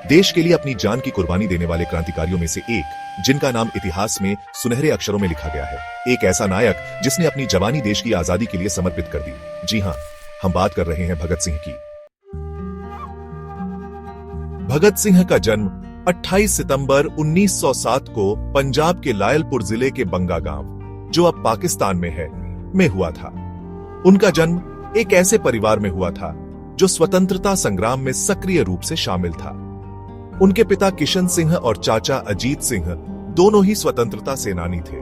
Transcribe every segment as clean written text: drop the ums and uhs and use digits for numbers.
देश के लिए अपनी जान की कुर्बानी देने वाले क्रांतिकारियों में से एक, जिनका नाम इतिहास में सुनहरे अक्षरों में लिखा गया है। एक ऐसा नायक जिसने अपनी जवानी देश की आजादी के लिए समर्पित कर दी। जी हां, हम बात कर रहे हैं भगत सिंह की। भगत सिंह का जन्म 28 सितंबर 1907 को पंजाब के लायलपुर जिले के बंगा गांव, जो अब पाकिस्तान में है, में हुआ था। उनका जन्म एक ऐसे परिवार में हुआ था जो स्वतंत्रता संग्राम में सक्रिय रूप से शामिल था। उनके पिता किशन सिंह और चाचा अजीत सिंह दोनों ही स्वतंत्रता सेनानी थे।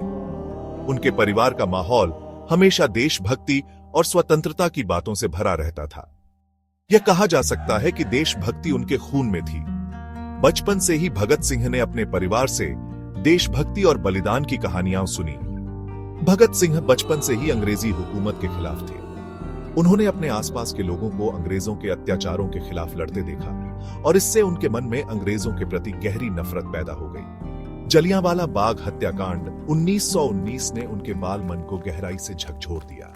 उनके परिवार का माहौल हमेशा देशभक्ति और स्वतंत्रता की बातों से भरा रहता था। यह कहा जा सकता है कि देशभक्ति उनके खून में थी। बचपन से ही भगत सिंह ने अपने परिवार से देशभक्ति और बलिदान की कहानियां सुनी। भगत सिंह बचपन से ही अंग्रेजी हुकूमत के खिलाफ थे। उन्होंने अपने आसपास के लोगों को अंग्रेजों के अत्याचारों के खिलाफ लड़ते देखा और इससे उनके मन में अंग्रेजों के प्रति गहरी नफरत पैदा हो गई। जलियांवाला बाग हत्याकांड 1919 ने उनके बाल मन को गहराई से झकझोर दिया।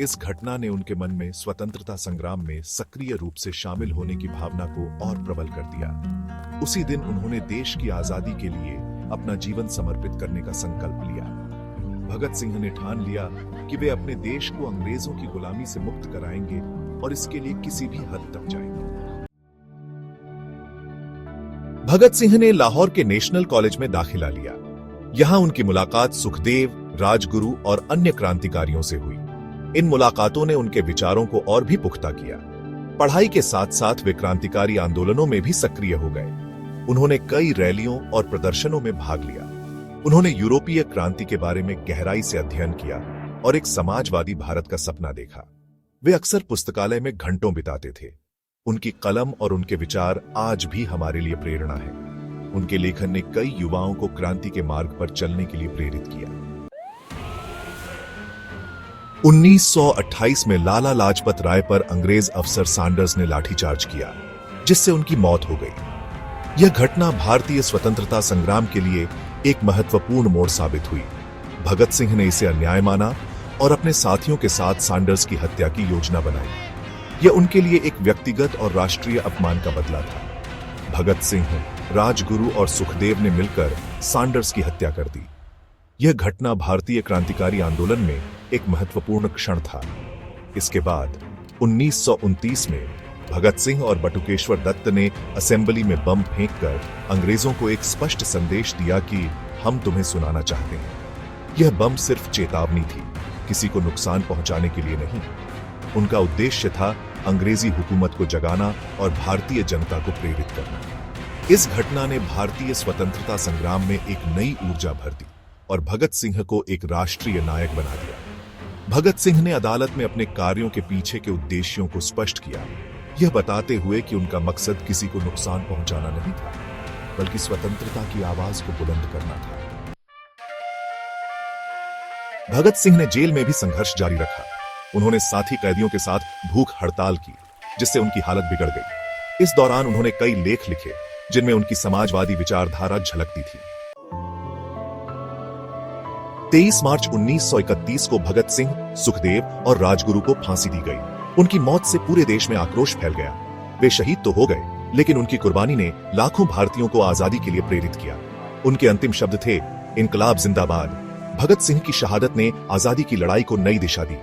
इस घटना ने उनके मन में स्वतंत्रता संग्राम में सक्रिय रूप से शामिल होने की भावना को और प्रबल कर दिया। उसी दिन उन्होंने देश की आजादी के लिए अपना जीवन समर्पित करने का संकल्प लिया। भगत सिंह ने ठान लिया कि वे अपने देश को अंग्रेजों की गुलामी से मुक्त कराएंगे और इसके लिए किसी भी हद तक जाएंगे। भगत सिंह ने लाहौर के नेशनल कॉलेज में दाखिला लिया। यहां उनकी मुलाकात सुखदेव, राजगुरु और अन्य क्रांतिकारियों से हुई। इन मुलाकातों ने उनके विचारों को और भी पुख्ता किया। पढ़ाई के साथ साथ वे क्रांतिकारी आंदोलनों में भी सक्रिय हो गए। उन्होंने कई रैलियों और प्रदर्शनों में भाग लिया। उन्होंने यूरोपीय क्रांति के बारे में गहराई से अध्ययन किया और एक समाजवादी भारत का सपना देखा। वे अक्सर पुस्तकालय में घंटों बिताते थे। उनकी कलम और उनके विचार आज भी हमारे लिए प्रेरणा है। उनके लेखन ने कई युवाओं को क्रांति के मार्ग पर चलने के लिए प्रेरित किया। 1928 में लाला लाजपत राय पर अंग्रेज अफसर सैंडर्स ने लाठीचार्ज किया, जिससे उनकी मौत हो गई। यह घटना भारतीय स्वतंत्रता संग्राम के लिए एक महत्वपूर्ण मोड़ साबित हुई। भगत सिंह ने इसे अन्याय माना और अपने साथियों के साथ सैंडर्स की हत्या की योजना बनाई। यह उनके लिए एक व्यक्तिगत और राष्ट्रीय अपमान का बदला था। भगत सिंह, राजगुरु और सुखदेव ने मिलकर सैंडर्स की हत्या कर दी। यह घटना भारतीय क्रांतिकारी आंदोलन में एक महत्वपूर्ण क्षण था। इसके बाद 1929 में भगत सिंह और बटुकेश्वर दत्त ने असेंबली में बम फेंककर अंग्रेजों को एक स्पष्ट संदेश दिया कि हम तुम्हें सुनाना चाहते हैं। यह बम सिर्फ चेतावनी थी, किसी को नुकसान पहुंचाने के लिए नहीं। उनका उद्देश्य था अंग्रेजी हुकूमत को जगाना और भारतीय जनता को प्रेरित करना। इस घटना ने भारतीय स्वतंत्रता संग्राम में एक नई ऊर्जा भर दी और भगत सिंह को एक राष्ट्रीय नायक बना दिया। भगत सिंह ने अदालत में अपने कार्यों के पीछे के उद्देश्यों को स्पष्ट किया, यह बताते हुए कि उनका मकसद किसी को नुकसान पहुंचाना नहीं था, बल्कि स्वतंत्रता की आवाज को बुलंद करना था। भगत सिंह ने जेल में भी संघर्ष जारी रखा। उन्होंने साथी कैदियों के साथ भूख हड़ताल की, जिससे उनकी हालत बिगड़ गई। इस दौरान उन्होंने कई लेख लिखे, जिनमें उनकी समाजवादी विचारधारा झलकती थी। 23 मार्च 1931 को भगत सिंह, सुखदेव और राजगुरु को फांसी दी गई। उनकी मौत से पूरे देश में आक्रोश फैल गया। वे शहीद तो हो गए, लेकिन उनकी कुर्बानी ने लाखों भारतीयों को आजादी के लिए प्रेरित किया। उनके अंतिम शब्द थे, इनकलाब जिंदाबाद। भगत सिंह की शहादत ने आजादी की लड़ाई को नई दिशा दी।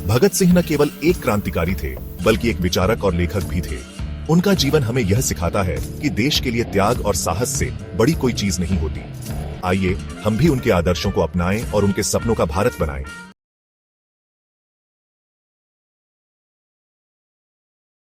भगत सिंह न केवल एक क्रांतिकारी थे, बल्कि एक विचारक और लेखक भी थे। उनका जीवन हमें यह सिखाता है कि देश के लिए त्याग और साहस से बड़ी कोई चीज नहीं होती। आइए हम भी उनके आदर्शों को अपनाएं और उनके सपनों का भारत बनाएं।